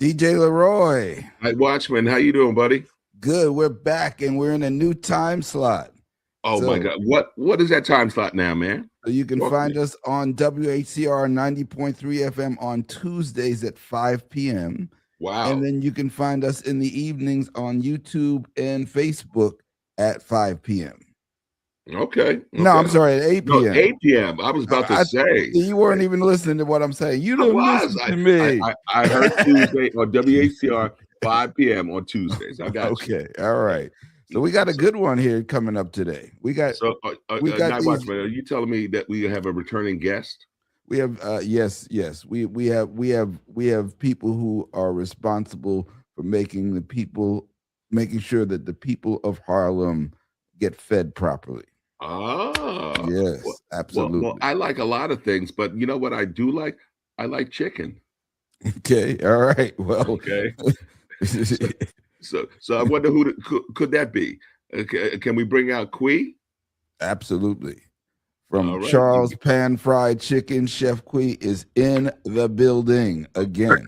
DJ Leroy. Night Watchman, how you doing, buddy? Good. We're back and we're in a new time slot. Oh my God. What is that time slot now, man? So you can find us on WHCR 90.3 FM on Tuesdays at 5 p.m. Wow. And then you can find us in the evenings on YouTube and Facebook at 5 p.m. Okay. No, I'm sorry, at 8 p.m. No, 8 p.m. I was about to say. You weren't even listening to what I'm saying. You didn't listen to me. I heard Tuesday on WHCR 5 p.m. on Tuesdays. I got you. Okay. All right. So we got a good one here coming up today. We got Night Watchman, are you telling me that we have a returning guest? We have yes. We have people who are responsible for making sure that the people of Harlem get fed properly. Ah, yes, absolutely. Well, I like a lot of things, but you know what I do like? I like chicken. Okay, all right. Well, okay. So I wonder who could that be? Can we bring out Quie? Absolutely. From Charles Pan Fried Chicken, Chef Quie is in the building again.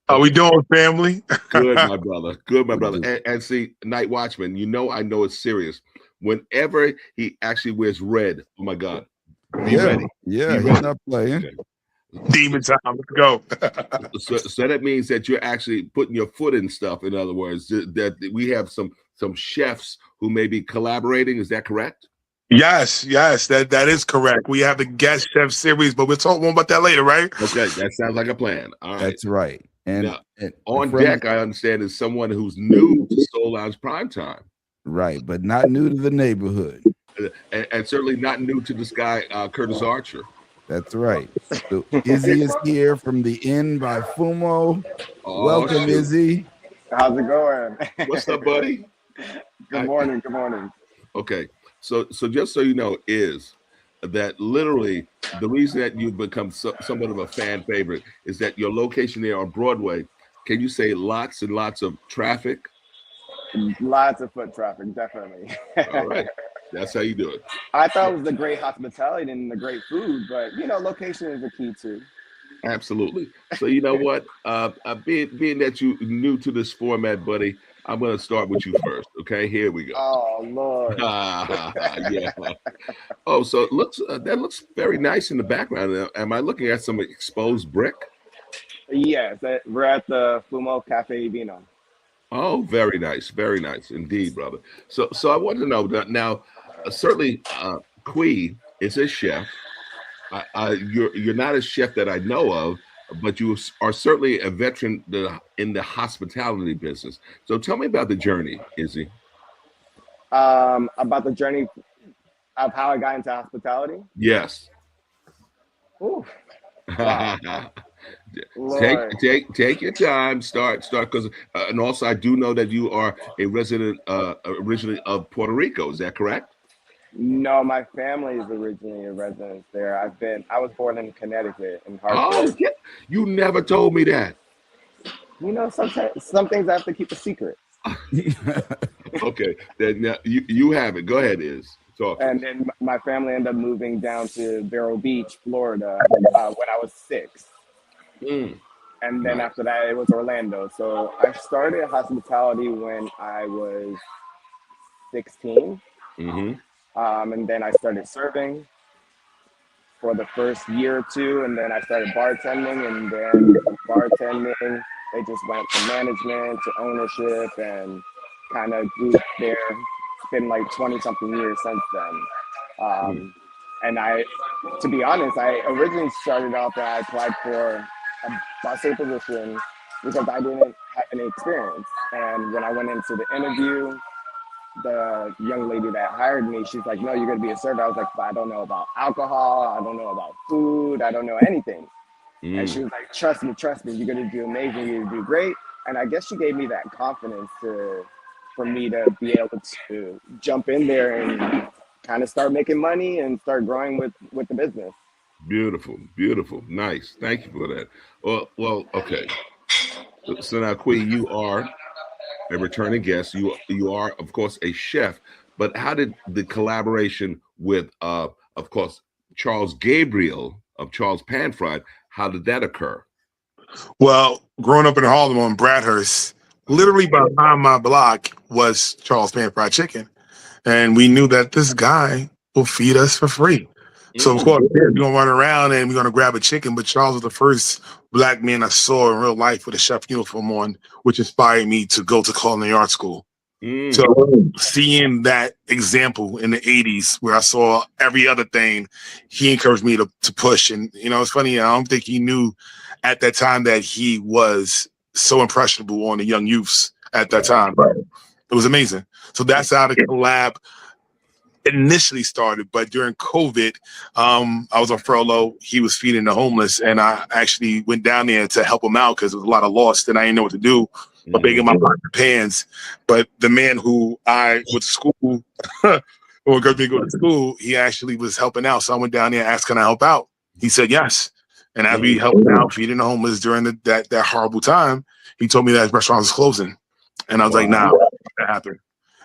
How we doing, family? Good, my brother. Good, my brother. And see, Night Watchman, I know it's serious. Whenever he actually wears red, oh my God, be ready. Yeah, he's not playing. Okay. Demon time, let's go. so that means that you're actually putting your foot in stuff. In other words, that we have some chefs who may be collaborating. Is that correct? Yes, that is correct. We have the guest chef series, but we'll talk more about that later, right? Okay, that sounds like a plan. All right. That's right. And, now, on deck, I understand, is someone who's new to Soul Lounge Primetime. Right, but not new to the neighborhood. And certainly not new to this guy, Curtis Archer. That's right. So Izzy is here from the Inn by Fumo. Welcome, Izzy. How's it going? What's up, buddy? Good morning. Good morning. Okay. So just so you know, is that literally the reason that you've become somewhat of a fan favorite is that your location there on Broadway, can you say lots and lots of traffic? Lots of foot traffic, definitely. All right. That's how you do it. I thought it was the great hospitality and the great food, but location is the key too. Absolutely. So you know what? Being that you new to this format, buddy, I'm going to start with you first. Okay, here we go. Oh Lord. Yeah. Oh, so it looks that looks very nice in the background. Am I looking at some exposed brick? Yes, we're at the Fumo Cafe Vino. Oh, very nice indeed, brother. So I want to know now. Certainly, Quie is a chef. You're not a chef that I know of, but you are certainly a veteran in the hospitality business. So tell me about the journey, Izzy. About the journey of how I got into hospitality. Yes. Ooh. Wow. Take your time. Start because and also I do know that you are a resident originally of Puerto Rico. Is that correct? No, my family is originally a resident there. I was born in Connecticut in Hartford. Oh, yeah. You never told me that. Sometimes some things I have to keep a secret. Okay, then now you have it. Go ahead, talk. And then my family ended up moving down to Vero Beach, Florida, when I was 6. And then after that, it was Orlando. So I started hospitality when I was 16. And then I started serving for the first year or two. And then I started bartending. And then from bartending, they just went from management to ownership and kind of grew there. It's been like 20-something years since then. And to be honest, I originally started off and I applied for a busser position because I didn't have any experience. And when I went into the interview, the young lady that hired me, she's like, no, you're going to be a server. I was like, but I don't know about alcohol. I don't know about food. I don't know anything. And she was like, trust me, you're going to do amazing. You're going to do great. And I guess she gave me that confidence for me to be able to jump in there and kind of start making money and start growing with the business. Beautiful. Nice. Thank you for that. Well, okay. So now, Quie, you are a returning guest. You are, of course, a chef. But how did the collaboration with, of course, Charles Gabriel of Charles Pan Fried, how did that occur? Well, growing up in Harlem on Bradhurst, literally behind my block was Charles Pan Fried Chicken. And we knew that this guy will feed us for free. So of course, we're gonna run around and we're gonna grab a chicken. But Charles was the first black man I saw in real life with a chef uniform on, which inspired me to go to culinary art school. So seeing that example in the 80s where I saw every other thing, he encouraged me to push. And it's funny, I don't think he knew at that time that he was so impressionable on the young youths at that time. It was amazing. So that's how the collab initially started. But during COVID, I was on furlough. He was feeding the homeless, and I actually went down there to help him out because there was a lot of loss, and I didn't know what to do. But begging my pants. But the man who I went to school, who encouraged me to go to school, he actually was helping out. So I went down there and asked, "Can I help out?" He said yes. And as we helped out feeding the homeless during that horrible time, he told me that his restaurant was closing. And I was like, nah, that happened.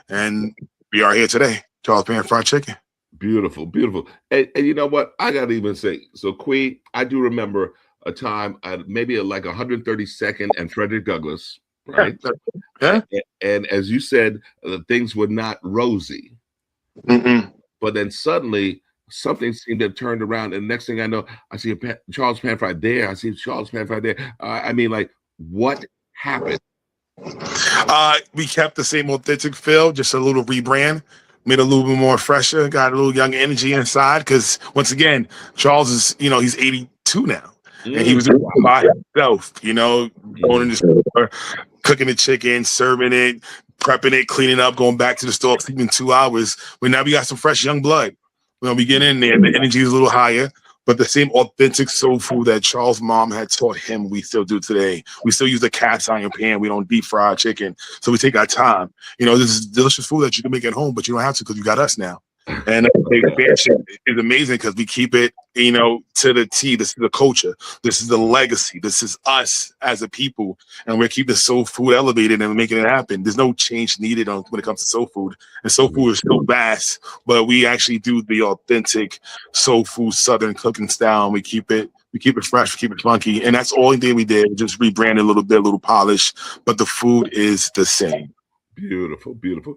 And we are here today. Charles Pan Fried Chicken. Beautiful, beautiful. And you know what? I got to even say, so Quie, I do remember a time, maybe like 132nd and Frederick Douglass, right? Yeah. And as you said, things were not rosy. But then suddenly something seemed to have turned around. And next thing I know, I see Charles Pan Fried there. I see Charles Pan Fried there. I mean, like, what happened? We kept the same authentic feel, just a little rebrand, made it a little bit more fresher, got a little young energy inside. Because once again, Charles is, he's 82 now, and he was by himself, going in the store, cooking the chicken, serving it, prepping it, cleaning up, going back to the store, sleeping 2 hours. But now we got some fresh young blood. When we get in there, the energy is a little higher. But the same authentic soul food that Charles' mom had taught him, we still do today. We still use the cast iron pan. We don't deep fry chicken. So we take our time. This is delicious food that you can make at home, but you don't have to because you got us now. And the expansion is amazing because we keep it, to the T. This is the culture. This is the legacy. This is us as a people. And we're keeping soul food elevated and making it happen. There's no change needed when it comes to soul food. And soul food is so vast, but we actually do the authentic soul food Southern cooking style. And we keep it fresh, we keep it funky. And that's the only thing we did. Just rebrand a little bit, a little polish, but the food is the same. Beautiful, beautiful.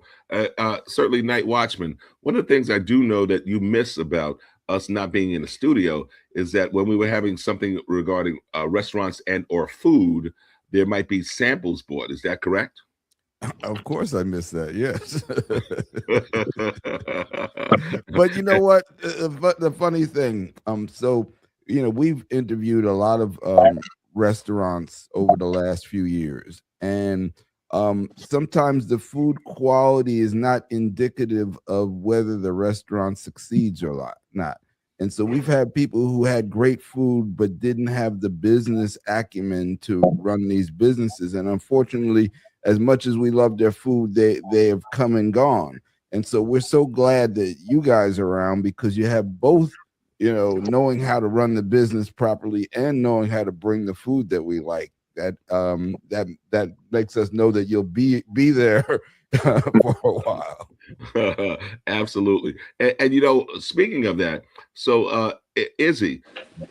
Certainly, Night Watchman. One of the things I do know that you miss about us not being in the studio is that when we were having something regarding restaurants and or food, there might be samples bought. Is that correct? Of course, I miss that. Yes. But you know what? The funny thing, we've interviewed a lot of restaurants over the last few years, and sometimes the food quality is not indicative of whether the restaurant succeeds or not. And so we've had people who had great food but didn't have the business acumen to run these businesses. And unfortunately, as much as we love their food, they have come and gone. And so we're so glad that you guys are around because you have both, knowing how to run the business properly and knowing how to bring the food that we like. That makes us know that you'll be there for a while. Absolutely. And speaking of that, so Izzy,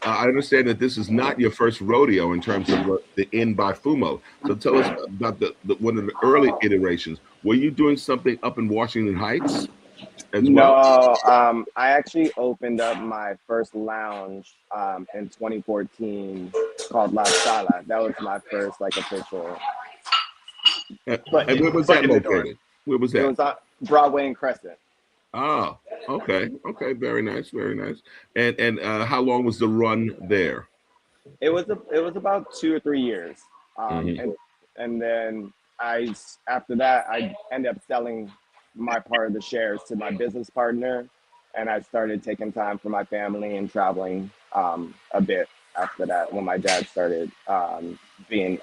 I understand that this is not your first rodeo in terms of the Inn by Fumo. So tell us about the one of the early iterations. Were you doing something up in Washington Heights as well? No, I actually opened up my first lounge in 2014 called La Sala. That was my first official. And where was that located? Where was that? It was on Broadway and Crescent. Oh, okay, very nice, very nice. And how long was the run there? It was about 2 or 3 years, and then after that I ended up selling my part of the shares to my business partner, and I started taking time for my family and traveling a bit after that when my dad started being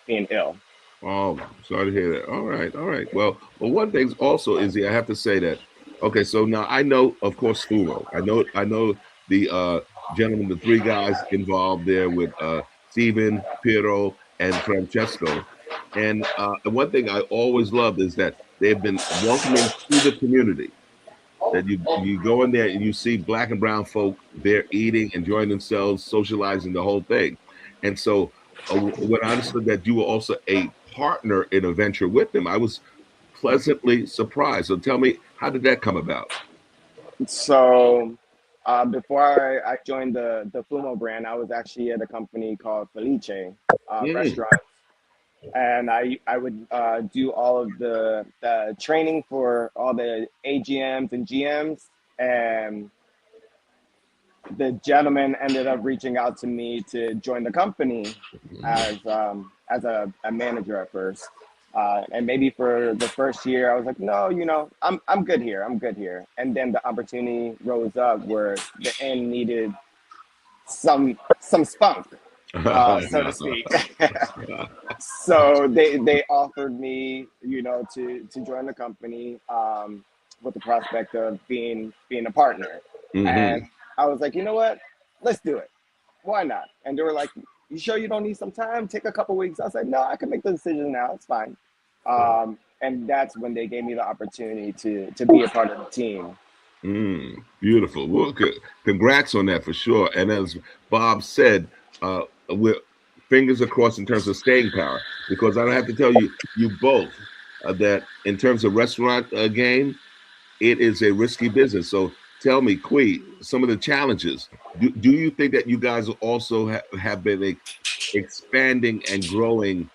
ill. Oh, sorry to hear that. All right. Well, one thing also is I have to say that. Okay, so now I know, of course, Fumo. I know the gentlemen, the three guys involved there with Steven, Piero, and Francesco. And one thing I always loved is that they've been welcoming to the community. That you go in there and you see black and brown folk there eating, enjoying themselves, socializing, the whole thing. And so when I understood that you were also a partner in a venture with them, I was pleasantly surprised. So tell me, how did that come about? So before I joined the Fumo brand, I was actually at a company called Felice Mm. Restaurant, and I would do all of the training for all the AGMs and GMs, and the gentleman ended up reaching out to me to join the company as a manager at first. And maybe for the first year, I was like, no, I'm good here. I'm good here. And then the opportunity rose up where the inn needed some spunk, so to speak. So they offered me, to join the company with the prospect of being a partner. Hmm. And I was like, you know what? Let's do it. Why not? And they were like, you sure you don't need some time? Take a couple weeks. I was like, no, I can make the decision now. It's fine. And that's when they gave me the opportunity to be a part of the team. Beautiful. Well, congrats on that for sure. And as Bob said, we're fingers across in terms of staying power, because I don't have to tell you both that in terms of restaurant game, it is a risky business. So tell me, Quie, some of the challenges. Do you think that you guys also have been expanding and growing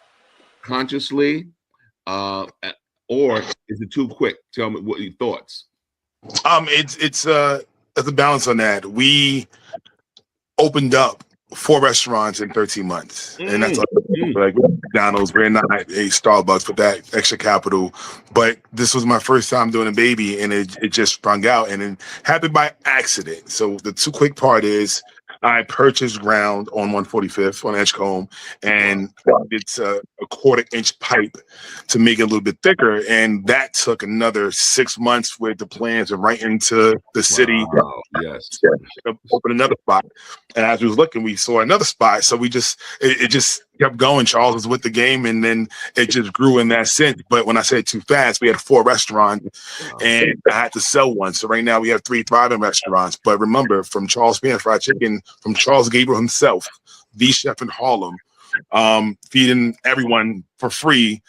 consciously, uh, or is it too quick? Tell me what your thoughts. It's a balance on that. We opened up 4 restaurants in 13 months, and that's like McDonald's. We're not a Starbucks with that extra capital, but this was my first time doing a baby, and it just sprung out, and it happened by accident. So the too quick part is I purchased ground on 145th on Edgecombe, and it's a 1/4 inch pipe to make it a little bit thicker, and that took another 6 months with the plans and right into the city. Wow. Yes. Open another spot, and as we was looking, we saw another spot. So it just kept going. Charles was with the game, and then it just grew in that sense. But when I said too fast, we had 4 restaurants, and I had to sell one. So right now we have 3 thriving restaurants. But remember, from Charles Pan Fried Chicken, from Charles Gabriel himself, the chef in Harlem, feeding everyone for free.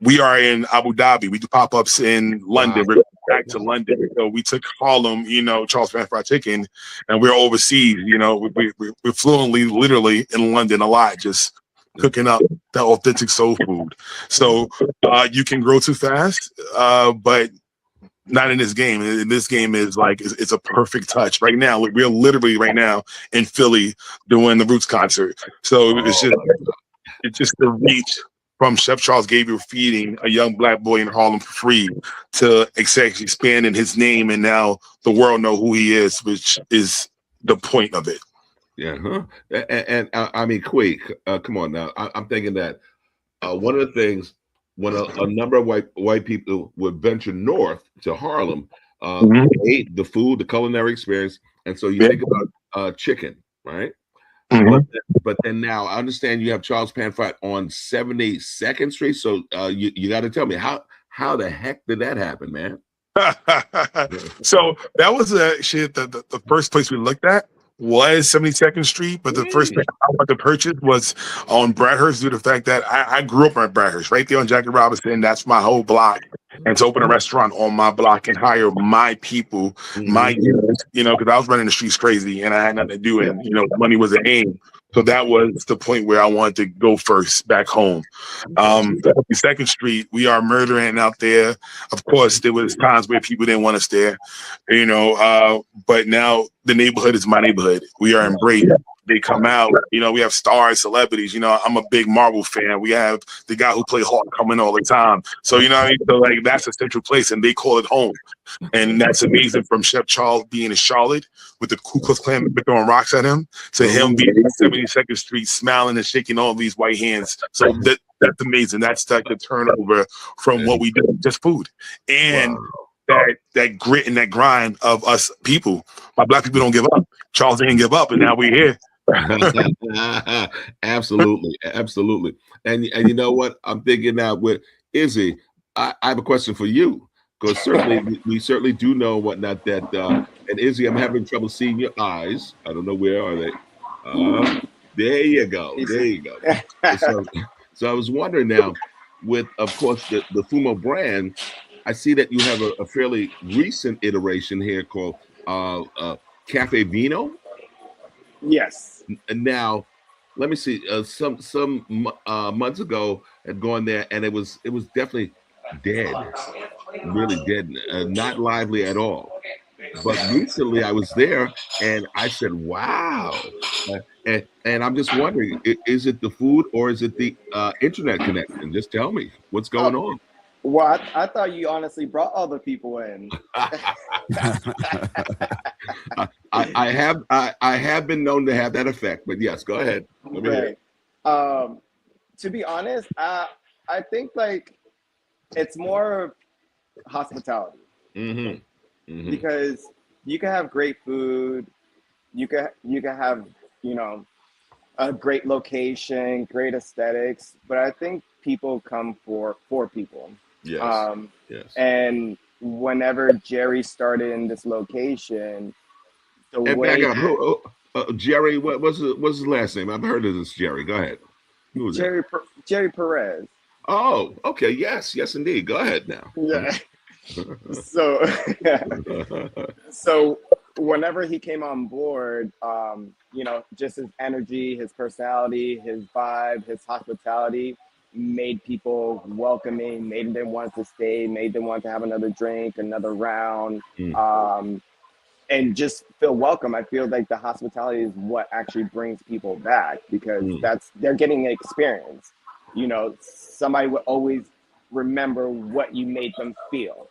We are in Abu Dhabi. We do pop-ups in London. Wow. We're back to London. So we took Harlem, Charles Pan Fried Chicken, and we're overseas. We're fluently, literally in London a lot, just cooking up that authentic soul food. So you can grow too fast, but not in this game. In this game is like it's a perfect touch. Right now, we're literally right now in Philly doing the Roots concert. So it's just the reach from Chef Charles Gabriel feeding a young black boy in Harlem for free to expanding his name, and now the world know who he is, which is the point of it. Yeah, huh? And I mean, Quie, come on now. I'm thinking that one of the things when a number of white people would venture north to Harlem, they ate the food, the culinary experience, and so you think about chicken, right? But then now I understand you have Charles Pan Fried on 72nd Street. So you got to tell me how the heck did that happen, man? So that was actually the first place we looked at was 72nd Street, but the first thing I wanted to purchase was on Bradhurst due to the fact that I grew up on Bradhurst, right there on Jackie Robinson. That's my whole block. And to open a restaurant on my block and hire my people, my youth, because I was running the streets crazy and I had nothing to do, and money was an aim. So that was the point where I wanted to go first back home. 2nd Street, we are murdering out there. Of course, there was times where people didn't want us there, but now the neighborhood is my neighborhood. We are embraced. They come out, we have stars, celebrities. I'm a big Marvel fan. We have the guy who played Hawk coming all the time. So, what I mean? So, like, that's a central place, and they call it home. And that's amazing, from Chef Charles being in Charlotte with the Ku Klux Klan throwing rocks at him to him being in 72nd Street smiling and shaking all these white hands. So that's amazing. That's like the turnover from what we do, just food. And that grit and that grind of us people. My black people don't give up. Charles didn't give up, and now we're here. Absolutely. And you know what? I'm thinking now with Izzy, I have a question for you, because certainly we certainly do know whatnot that and Izzy, I'm having trouble seeing your eyes. I don't know, where are they? There you go. There you go. So, so I was wondering now, with of course the Fumo brand, I see that you have a fairly recent iteration here called Cafe Vino. Yes. And now, let me see. Some months ago, had gone there, and it was definitely dead, really dead, not lively at all. But recently, I was there, and I said, "Wow." And I'm just wondering, is it the food or is it the internet connection? Just tell me what's Oh, going on. well, I thought you honestly brought other people in. I have been known to have that effect, but yes, go ahead. Let me hear. Right. To be honest, I think like it's more hospitality because you can have great food, you can have a great location, great aesthetics, but I think people come for people. Yes, yes. And whenever Jerry started in this location, the And back way up, Jerry, what's his last name? I've heard of this Jerry. Go ahead. Who was that? Jerry Perez. Oh, okay. Yes, yes, indeed. Go ahead now. Yeah. So, so whenever he came on board, just his energy, his personality, his vibe, his hospitality made people welcoming, made them want to stay, made them want to have another drink, another round, and just feel welcome. I feel like the hospitality is what actually brings people back because they're getting an experience. Somebody will always remember what you made them feel.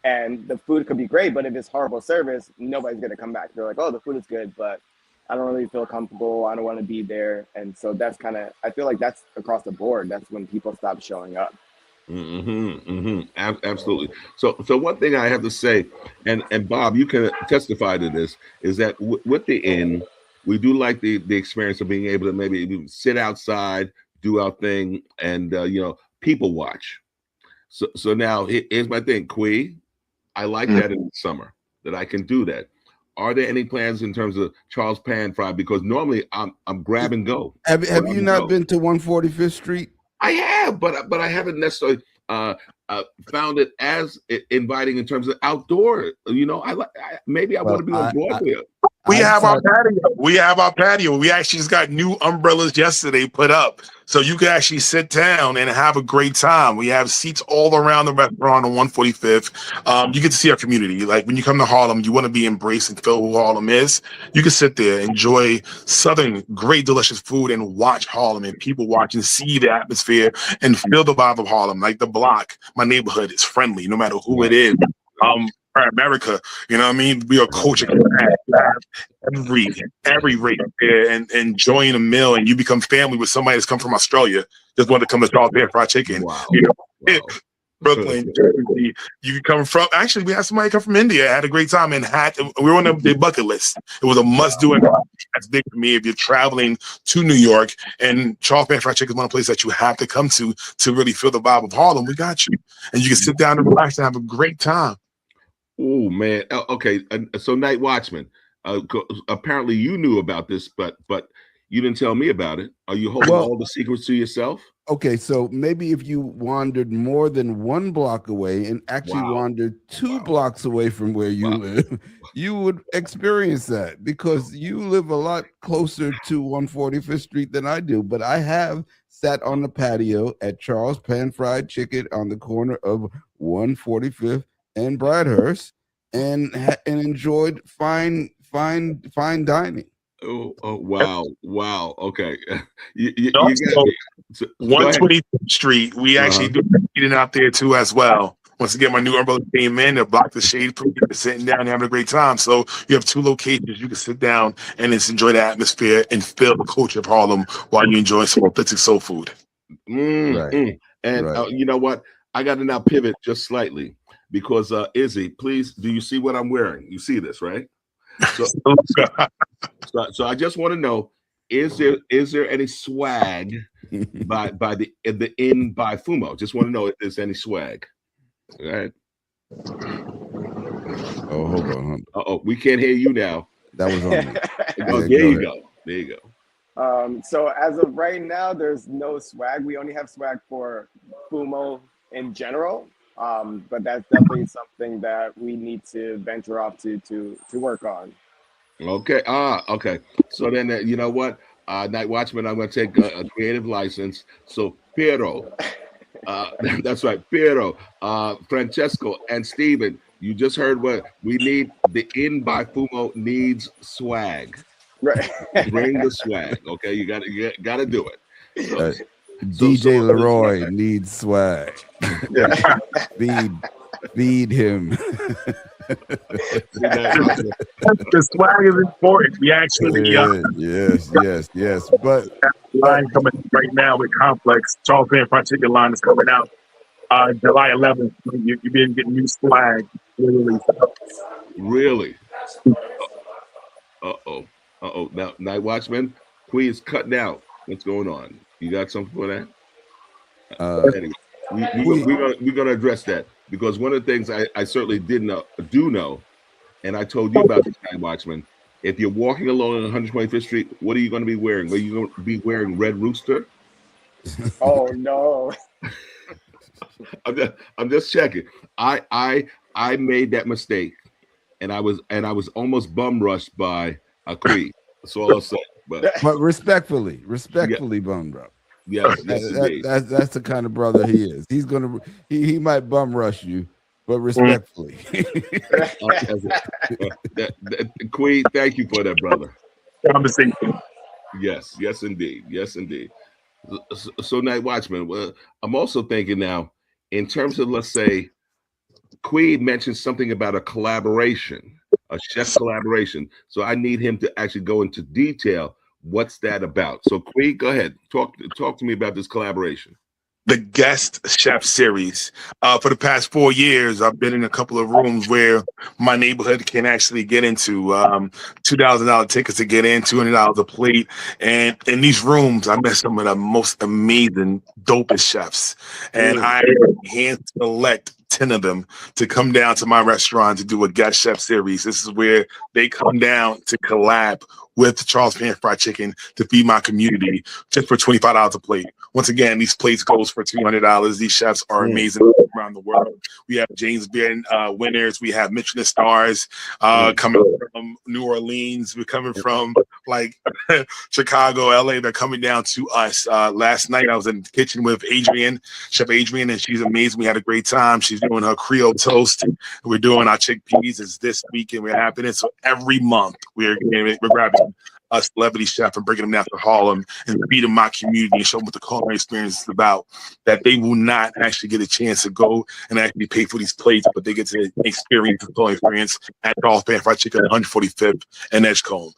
And the food could be great, but if it's horrible service, nobody's going to come back. They're like, oh, the food is good, but I don't really feel comfortable. I don't want to be there. And so that's I feel like that's across the board. That's when people stop showing up. Absolutely. So one thing I have to say, and Bob, you can testify to this, is that with the inn, we do like the experience of being able to maybe sit outside, do our thing, and people watch. So now here's my thing, Quie. I like that in the summer that I can do that. Are there any plans in terms of Charles Pan Fry? Because normally I'm grab and go. Have you not been to 145th Street? I have, but I haven't necessarily found it as inviting in terms of outdoor. Maybe I want to be on Broadway. We have our patio. We have our patio. We actually just got new umbrellas yesterday put up. So you can actually sit down and have a great time. We have seats all around the restaurant on 145th. You get to see our community. Like when you come to Harlem, you want to be embraced and feel who Harlem is. You can sit there, enjoy Southern, great, delicious food and watch Harlem and people watch and see the atmosphere and feel the vibe of Harlem. Like the block, my neighborhood is friendly no matter who it is. America, you know what I mean? We are culture. Every race there and enjoying a meal, and you become family with somebody that's come from Australia. Just want to come to Charles Pan Fried Chicken. Wow. Brooklyn, Jersey. You can come from. Actually, we had somebody come from India. Had a great time and we were on the bucket list. It was a must do. And that's big for me. If you're traveling to New York, and Charles Pan Fried Chicken is one of the places that you have to come to really feel the vibe of Harlem. We got you, and you can sit down and relax and have a great time. Oh man. Okay. So Night Watchman. Apparently you knew about this, but you didn't tell me about it. Are you holding all the secrets to yourself? Okay, so maybe if you wandered more than 1 block away and actually wandered 2 blocks away from where you live, you would experience that because you live a lot closer to 145th Street than I do. But I have sat on the patio at Charles Pan Fried Chicken on the corner of 145th and Bradhurst and enjoyed fine dining. Oh, wow. Okay. You Also, got me. 125th Street, we actually do eating out there too as well. Once again, my new umbrella came in to block the shade from sitting down and having a great time. So you have 2 locations. You can sit down and just enjoy the atmosphere and feel the culture of Harlem while you enjoy some authentic soul food. And you know what? I got to now pivot just slightly because Izzy, please, do you see what I'm wearing? You see this, right? So I just want to know, is there any swag by the inn by Fumo? Just want to know if there's any swag. All right. Oh, hold on. We can't hear you now. That was on me. There you go. There you go. So as of right now, there's no swag. We only have swag for Fumo in general. But that's definitely something that we need to venture off to work on. Okay. Okay. So then, you know what? Night Watchman, I'm going to take a creative license. So, Piero, that's right, Piero, Francesco, and Steven, you just heard what we need. The In by Fumo needs swag. Right. Bring the swag. Okay. You got to do it. So, Uh, so DJ Leroy yeah. needs swag. Yeah. Feed him. The swag is important. We actually Yes. But line coming right now with Complex. Charles Van Fried Chicken line is coming out July 11th. You've been getting new swag. Literally. Really? Uh-oh. Uh-oh. Now, Night Watchman, Quie is cutting out. What's going on? You got something for that? Anyway, we're gonna address that because one of the things I certainly do know, and I told you about this, Night Watchman. If you're walking along on 125th Street, what are you going to be wearing? Are you going to be wearing Red Rooster? Oh no. I'm just checking. I made that mistake, and I was almost bum rushed by a Quie. That's all I'll say. But respectfully, yeah, bum bro. yes, indeed. That's the kind of brother he is. He's gonna he might bum rush you, but respectfully. Quie, thank you for that, brother. Conversation. Yes, indeed. So, Night Watchman, well, I'm also thinking now, in terms of, let's say, Quie mentioned something about a collaboration, a chef collaboration. So I need him to actually go into detail. What's that about? So Quie, go ahead. Talk to me about this collaboration. The guest chef series. For the past 4 years, I've been in a couple of rooms where my neighborhood can actually get into $2,000 tickets to get in, $200 a plate. And in these rooms, I met some of the most amazing, dopest chefs. And I hand select 10 of them to come down to my restaurant to do a guest chef series. This is where they come down to collab with Charles Pan Fried Chicken to feed my community just for $25 a plate. Once again, these plates goes for $200. These chefs are amazing around the world. We have James Beard winners. We have Michelin stars coming from New Orleans. We're coming from like Chicago, LA. They're coming down to us. Last night, I was in the kitchen with Chef Adrian, and she's amazing. We had a great time. She's doing her Creole toast. We're doing our chickpeas. It's this week, and we're happening. So every month, we're grabbing a celebrity chef and bringing them down to Harlem and feeding my community and show them what the culinary experience is about. That they will not actually get a chance to go and actually pay for these plates, but they get to experience the culinary experience at Charles Pan Fried Chicken, 145th and Edgecombe.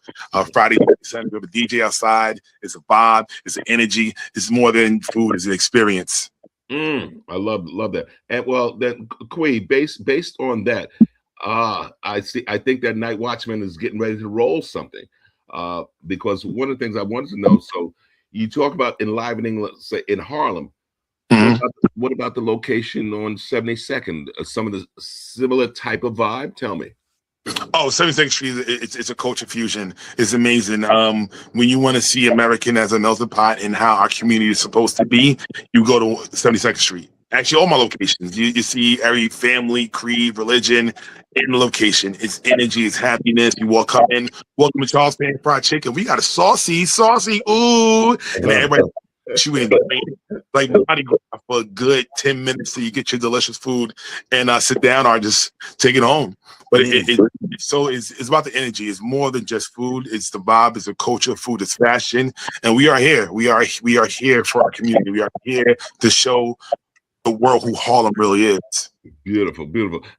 Friday, Saturday, we have a DJ outside. It's a vibe. It's an energy. It's more than food. It's an experience. I love that. And well, then Quie, based on that, I think that Night Watchman is getting ready to roll something. Because one of the things I wanted to know, so you talk about enlivening, let's say in Harlem. What about the location on 72nd? Some of the similar type of vibe? Tell me. Oh, 72nd Street, it's a culture fusion. It's amazing. When you want to see American as a melting pot and how our community is supposed to be, you go to 72nd Street. Actually, all my locations. You see every family, creed, religion in the location. It's energy, it's happiness. You walk up in, welcome to Charles Pan Fried Chicken. We got a saucy, ooh. And then everybody you in like Mardi Gras for a good 10 minutes till you get your delicious food and sit down or just take it home. But it's about the energy. It's more than just food. It's the vibe. It's the culture. Food is fashion, and we are here. We are here for our community. We are here to show the world who Harlem really is. Beautiful.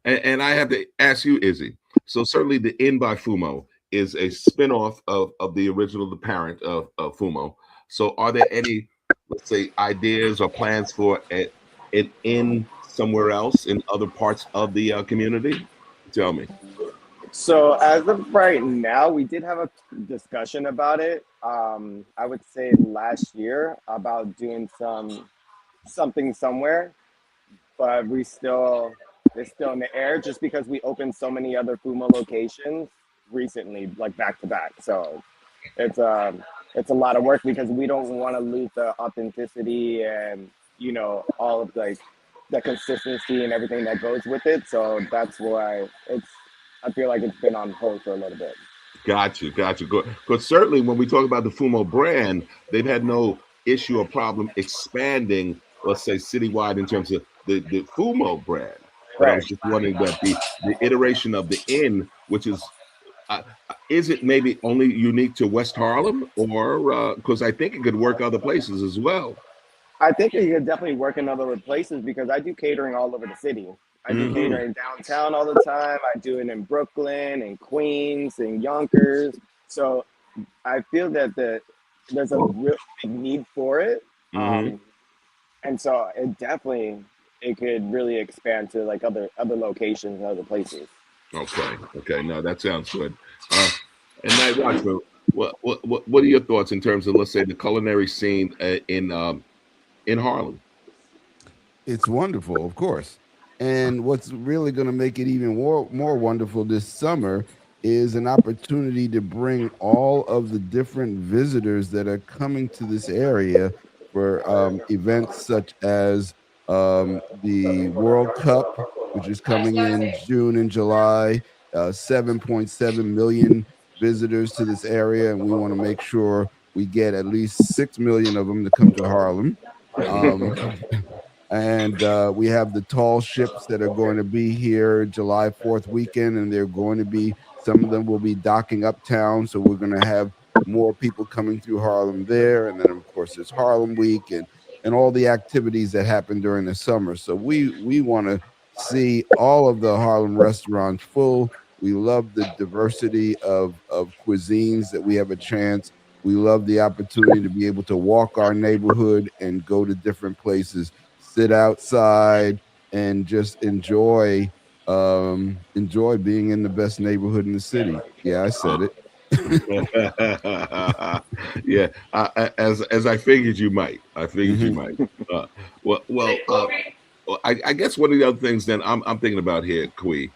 And I have to ask you, Izzy. So certainly the In by Fumo is a spinoff of the original, the parent of Fumo. So are there any, let's say, ideas or plans for an In somewhere else in other parts of the community? Tell me. So as of right now, we did have a discussion about it. I would say last year about doing something somewhere, but it's still in the air just because we opened so many other Fumo locations recently, like back to back. So it's it's a lot of work because we don't want to lose the authenticity and all of like the consistency and everything that goes with it. So that's why I feel like it's been on hold for a little bit. Got you, got you. Good. Because certainly when we talk about the Fumo brand, they've had no issue or problem expanding, let's say, citywide in terms of the Fumo brand. But I Right. was just wondering that the iteration of the inn, which is it maybe only unique to West Harlem, or because I think it could work other places as well. I think it could definitely work in other places because I do catering all over the city. I do Hmm. catering downtown all the time. I do it in Brooklyn and Queens and Yonkers. So I feel that there's a real big need for it. Hmm. And so it could really expand to like other locations and other places. Okay, okay. No, that sounds good. Uh, and Night Watchman, what are your thoughts in terms of, let's say, the culinary scene in Harlem? It's wonderful, of course. And what's really going to make it even more wonderful this summer is an opportunity to bring all of the different visitors that are coming to this area for events such as the World Cup, which is coming in June and July. 7.7 million visitors to this area, and we want to make sure we get at least 6 million of them to come to Harlem. Um, and we have the tall ships that are going to be here July 4th weekend, and they're going to be, some of them will be docking uptown, so we're going to have more people coming through Harlem there. And then of course there's Harlem Week and all the activities that happen during the summer. So we want to see all of the Harlem restaurants full. We love the diversity of cuisines that we have a chance. We love the opportunity to be able to walk our neighborhood and go to different places, sit outside, and just enjoy being in the best neighborhood in the city. Yeah, I said it. Yeah, as I figured you might. I figured you Hmm. might. Uh, well, I guess one of the other things then I'm thinking about here, Quie,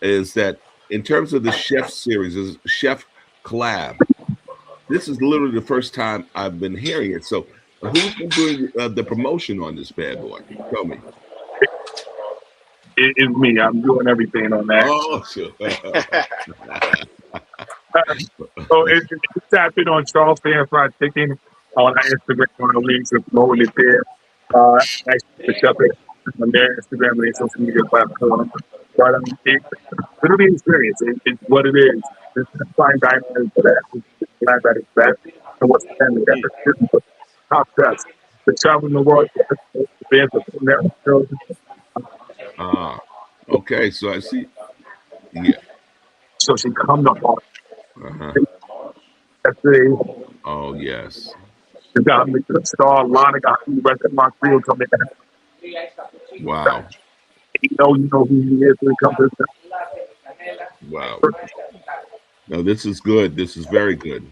is that in terms of the chef series, is chef collab. This is literally the first time I've been hearing it. So, who's been doing the promotion on this bad boy? Tell me. It's me. I'm doing everything on that. Oh, sure. So if you tap in on Charles Fan Fried Chicken on our Instagram, on the links and promoting it there. Actually, the shop on their Instagram and their social media platform. But it's literally experience. It's what it is. This is fine dining is that. Glad that it's best. And what's the family that top chefs. The traveling the world, the bands of network. Ah, okay. So I see. Yeah. So she come to heart. Uh-huh. That's the Oh, yes. got me to the star. Lana got me right at my field coming in. Wow. You know who he is when it comes to Wow. No, this is good. This is very good.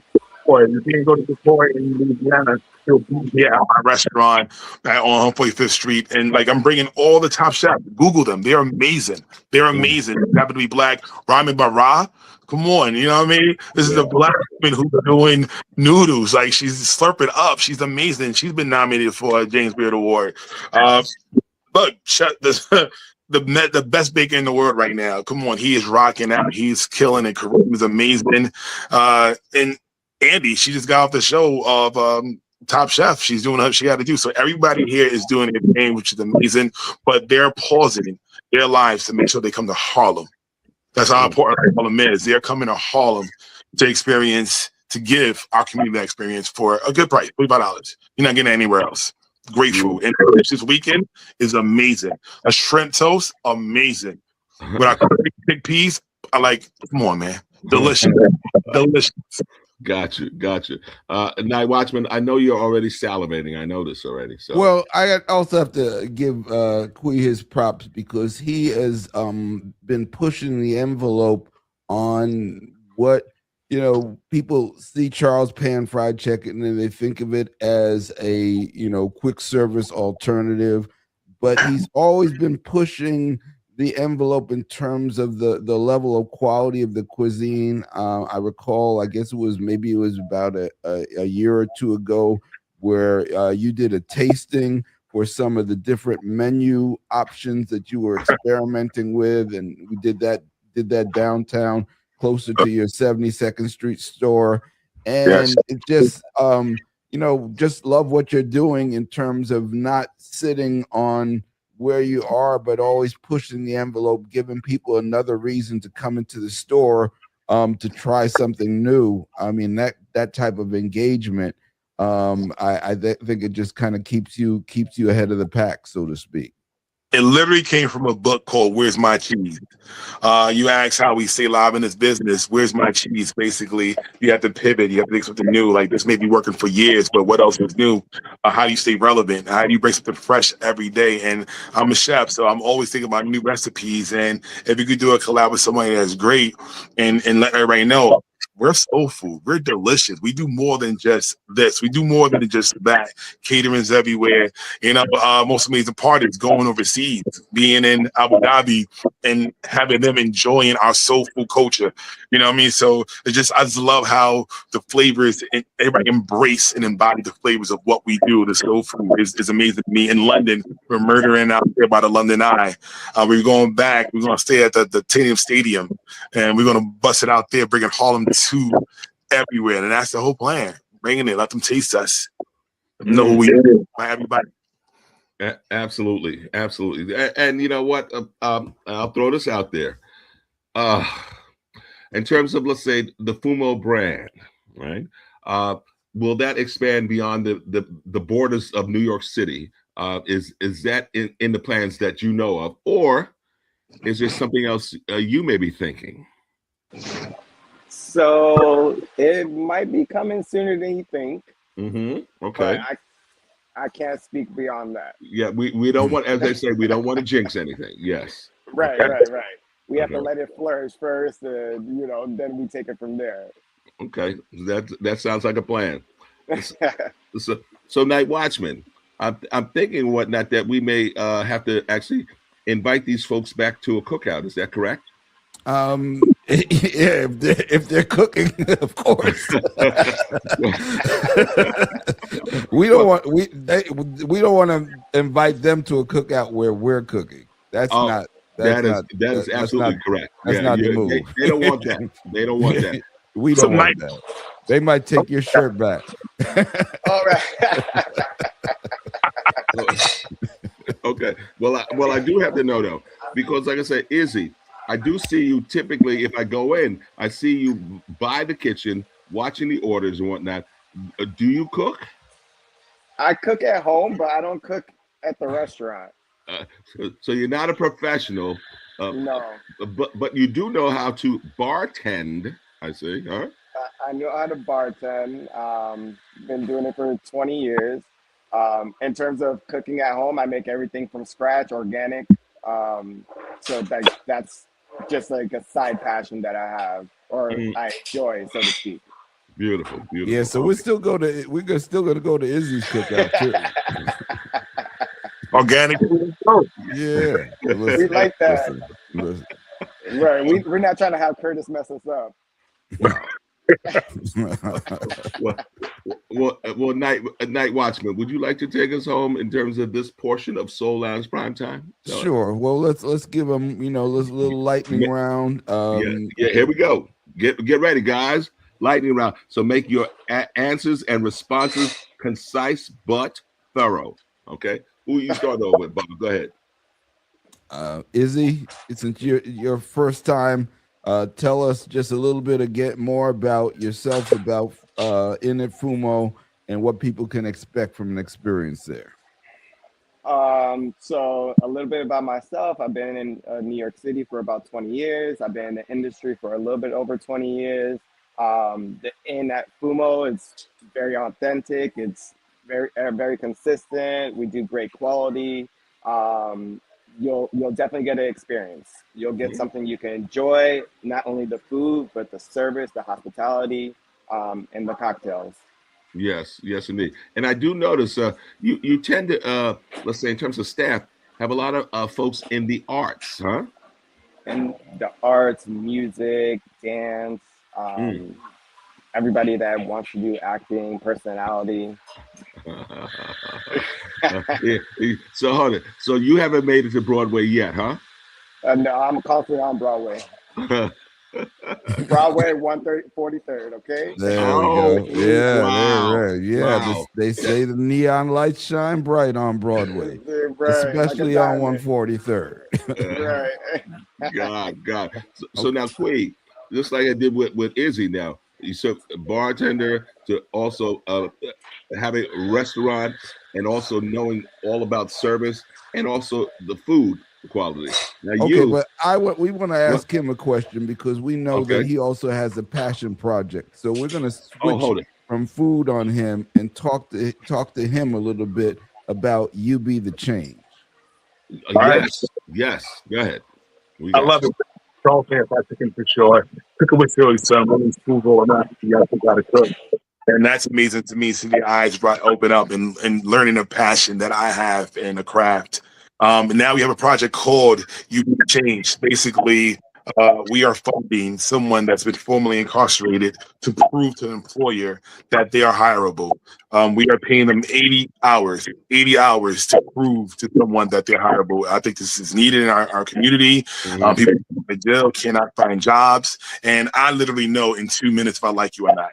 boy. You can't go to the boy in Louisiana. He'll be here at my restaurant on 145th Street. And like, I'm bringing all the top chefs. Google them. They're amazing. They're Mm. amazing. They happen to be black. Ramen Barra. Come on. You know what I mean? This is Yeah. a black woman who's doing noodles. Like, she's slurping up. She's amazing. She's been nominated for a James Beard Award. Look, shut this. The best baker in the world right now. Come on, he is rocking out. He's killing it. Kareem is amazing. And Andy, she just got off the show of Top Chef. She's doing what she got to do. So everybody here is doing their thing, which is amazing. But they're pausing their lives to make sure they come to Harlem. That's how important Harlem is. They're coming to Harlem to experience, to give our community that experience for a good price, $25. You're not getting it anywhere else. Great food. And this weekend is amazing. A shrimp toast, amazing. With our big peas, I like, come on, man. Delicious. Delicious. Got you. Got you. Night Watchman, I know you're already salivating. I know this already. So, Well, I also have to give Quie his props because he has been pushing the envelope on what, people see Charles Pan Fried Chicken and they think of it as a quick service alternative, but he's always been pushing the envelope in terms of the level of quality of the cuisine. I recall, I guess maybe it was about a year or two ago, where you did a tasting for some of the different menu options that you were experimenting with, and we did that downtown, closer to your 72nd Street store, Yes. and it just just love what you're doing in terms of not sitting on where you are, but always pushing the envelope, giving people another reason to come into the store, to try something new. I mean, that type of engagement, think it just kind of keeps you ahead of the pack, so to speak. It literally came from a book called "Where's My Cheese." You ask how we stay live in this business. Where's my cheese? Basically, you have to pivot. You have to think something new. Like, this may be working for years, but what else is new? How do you stay relevant? How do you bring something fresh every day? And I'm a chef, so I'm always thinking about new recipes. And if you could do a collab with somebody that's great, and let everybody know, we're soul food. We're delicious. We do more than just this. We do more than just that. Caterings everywhere. Most amazing parties, going overseas, being in Abu Dhabi and having them enjoying our soul food culture. You know what I mean? So I just love how the flavors, and everybody embrace and embody the flavors of what we do. The soul food is amazing to me. In London, we're murdering out there by the London Eye. We're going back. We're going to stay at the Titanium Stadium, and we're going to bust it out there, bringing Harlem to everywhere. And that's the whole plan. Bringing it, let them taste us. Let them know who we are. Everybody. Absolutely. And you know what? I'll throw this out there. In terms of, let's say, the Fumo brand, right? Will that expand beyond the borders of New York City? Is that in the plans that you know of, or is there something else you may be thinking? So it might be coming sooner than you think. Okay. But I can't speak beyond that. Yeah, we don't want, as they say, we don't want to jinx anything. Yes. Right. Okay. We have to let it flourish first, and then we take it from there. Okay, that sounds like a plan. So Night Watchman, I'm thinking whatnot that we may have to actually invite these folks back to a cookout. Is that correct? Yeah, if they're cooking, of course. we don't want to invite them to a cookout where we're cooking. That is absolutely correct. That's not the move. They don't want that. They don't want that. We don't want that. They might take your shirt back. All right. Okay. Well, I do have to know though, because like I said, Izzy, I do see you typically. If I go in, I see you by the kitchen, watching the orders and whatnot. Do you cook? I cook at home, but I don't cook at the restaurant. So you're not a professional. No. But you do know how to bartend. I see. Huh? I know how to bartend. Been doing it for 20 years. In terms of cooking at home, I make everything from scratch, organic. So that's just like a side passion that I have, or I enjoy, so to speak. Beautiful. Yeah, so we're still going to go to Izzy's cookout too. Organic. Yeah, we like that. Listen. Right, we're not trying to have Curtis mess us up. well, Night Watchman, would you like to take us home in terms of this portion of Soul Lounge Primetime? Sure. Well, let's give them, this little lightning round. Yeah, here we go. Get ready, guys. Lightning round. So make your answers and responses concise but thorough. Okay. Who you start over with, Bubba? Go ahead. Izzy, since your first time, tell us just a little bit more about yourself, about in at Fumo, and what people can expect from an experience there. So a little bit about myself. I've been in New York City for about 20 years. I've been in the industry for a little bit over 20 years. The inn at Fumo is very authentic. It's very consistent. We do great quality. You'll definitely get an experience. You'll get something you can enjoy, not only the food, but the service, the hospitality, and the cocktails. Yes, indeed. And I do notice you tend to, let's say in terms of staff, have a lot of folks in the arts, huh? And the arts, music, dance, Mm. everybody that wants to do acting, personality. Yeah. So hold it. So you haven't made it to Broadway yet, huh? No, I'm constantly on Broadway. Broadway, 143rd, okay? There we Oh, go. Yeah, there, wow. right. Yeah, Wow. they say the neon lights shine bright on Broadway, Right, like a especially on diamond. 143rd. Right. God. So Okay. now, Quie, just like I did with Izzy now, you took a bartender to also having a restaurant and also knowing all about service and also the food quality. Now Okay, you, but we want to what? ask him a question because we know that Okay. he also has a passion project. So we're going to Oh, switch hold it. from food on him and talk to him a little bit about you be the change. All right. Yes. Go ahead. We I got love you. it. Charles Pan Fried Chicken for sure. Cooking with Philly, son. Whether it's food or not, you have to gotta cook. And that's amazing to me. Seeing the eyes open up and learning a passion that I have in a craft. And now we have a project called You Be the Change. Basically, we are funding someone that's been formerly incarcerated to prove to an employer that they are hireable. We are paying them 80 hours to prove to someone that they're hireable. I think this is needed in our community. Mhm. People in jail cannot find jobs. And I literally know in 2 minutes if I like you or not.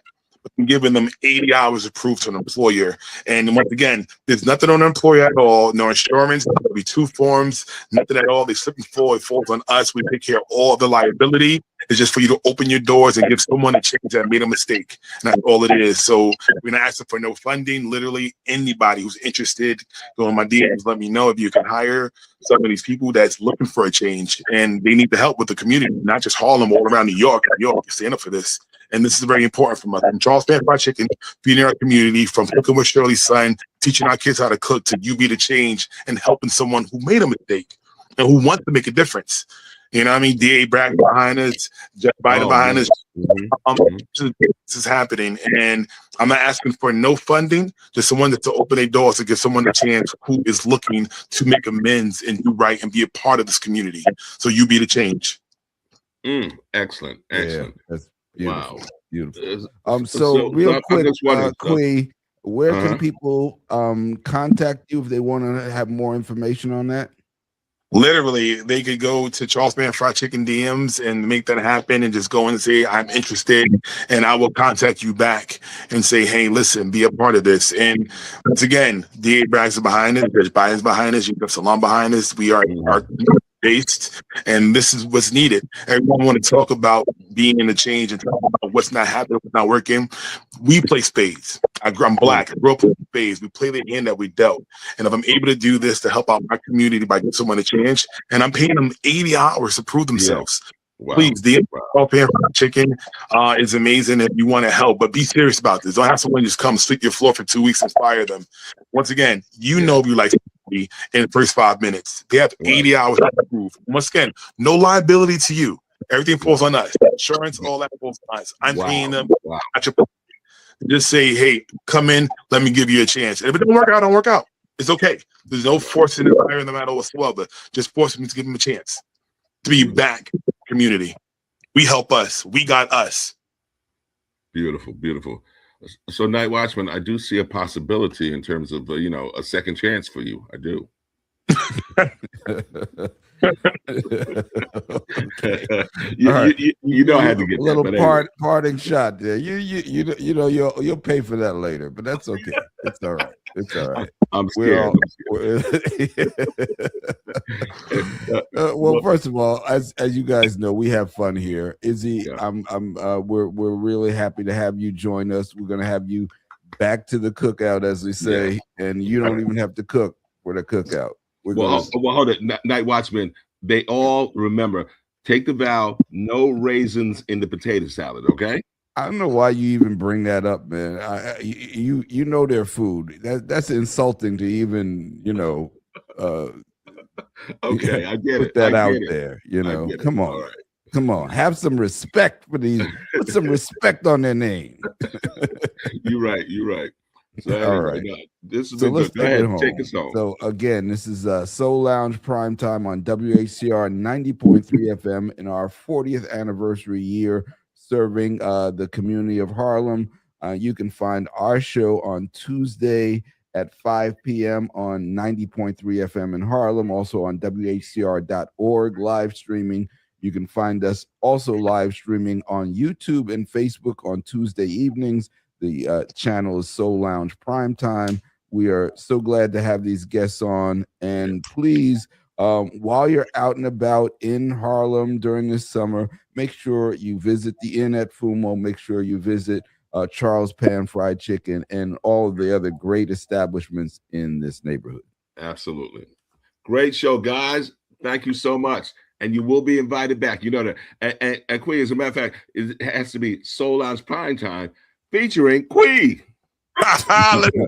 I'm giving them 80 hours of proof to an employer. And once again, there's nothing on the employer at all, no insurance, W-2 forms, nothing at all. They slip and fall, it falls on us. We take care of all of the liability. It's just for you to open your doors and give someone a chance that made a mistake. And that's all it is. So we're not asking for no funding. Literally anybody who's interested, go on my DMs, let me know if you can hire some of these people that's looking for a change and they need the help with the community, not just Harlem, all around New York. New York, stand up for this. And this is very important from us. From Charles Pan Fried Chicken, feeding our community, from Cooking with Shirley's son, teaching our kids how to cook, to You Be the Change, and helping someone who made a mistake and who wants to make a difference. You know what I mean? DA Bragg behind us, Jeff Biden Oh, behind man. us. Mhm. Um, Mhm. this is happening. And I'm not asking for no funding, just someone to open their doors to give someone a chance who is looking to make amends and do right and be a part of this community. So you be the change. Excellent. Yeah, Excellent. that's Wow. beautiful. Beautiful. So So real I'm quick, just wondering. Quay, where can Uh-huh. people contact you if they want to have more information on that? Literally, they could go to Charles Man Fried Chicken DMs and make that happen and just go and say, I'm interested. And I will contact you back and say, hey, listen, be a part of this. And once again, DA Braggs is behind us, Judge Biden's behind us, you have Salam behind us. We are based, and this is what's needed. Everyone want to talk about being in the change and talk about what's not happening, what's not working. We play spades. I'm black. I grew up playing spades. We play the hand that we dealt. And if I'm able to do this to help out my community by giving someone a chance, and I'm paying them 80 hours to prove Yeah. themselves. Wow. Please, the Pan Fried Chicken is amazing if you want to help, but be serious about this. Don't have someone just come sweep your floor for 2 weeks and fire them. Once again, you know if you like in the first 5 minutes. They have 80 hours to prove. Once again, no liability to you. Everything falls on us. Insurance, all that falls on us. I'm paying them. Wow. Just say, hey, come in, let me give you a chance. And if it don't work out, don't work out. It's okay. There's no forcing the fire in the matter whatsoever. Just force me to give them a chance to be back in the community. We help us. We got us. Beautiful. So, Night Watchman, I do see a possibility in terms of a second chance for you. I do. Okay. You know I had to get a little that, anyway. parting shot there. You know you'll pay for that later, but that's okay. It's all right. It's all right. I'm scared. Well, first of all, as you guys know, we have fun here. Izzy, Yeah. we're really happy to have you join us. We're gonna have you back to the cookout, as we say, and you don't even have to cook for the cookout. Well, hold it, Night Watchman. They all remember. Take the vow: no raisins in the potato salad. Okay. I don't know why you even bring that up, man. You know their food. That's insulting to even Okay, I get put it. that I out get it. there. Come on, All right. come on. Have some respect for these. Put some respect on their name. You're right. So All anyway, right. no, this has So been let's good. Go take it ahead, take home. us home. So again, this is Soul Lounge Primetime on WHCR 90.3 FM in our 40th anniversary year serving the community of Harlem. You can find our show on Tuesday at 5 p.m. on 90.3 FM in Harlem, also on WHCR.org live streaming. You can find us also live streaming on YouTube and Facebook on Tuesday evenings. The channel is Soul Lounge Primetime. We are so glad to have these guests on. And please, while you're out and about in Harlem during this summer, make sure you visit the Inn at Fumo. Make sure you visit Charles Pan Fried Chicken and all of the other great establishments in this neighborhood. Absolutely. Great show, guys. Thank you so much. And you will be invited back. You know that. And Quie, as a matter of fact, it has to be Soul Lounge Prime Time featuring Quie. Let me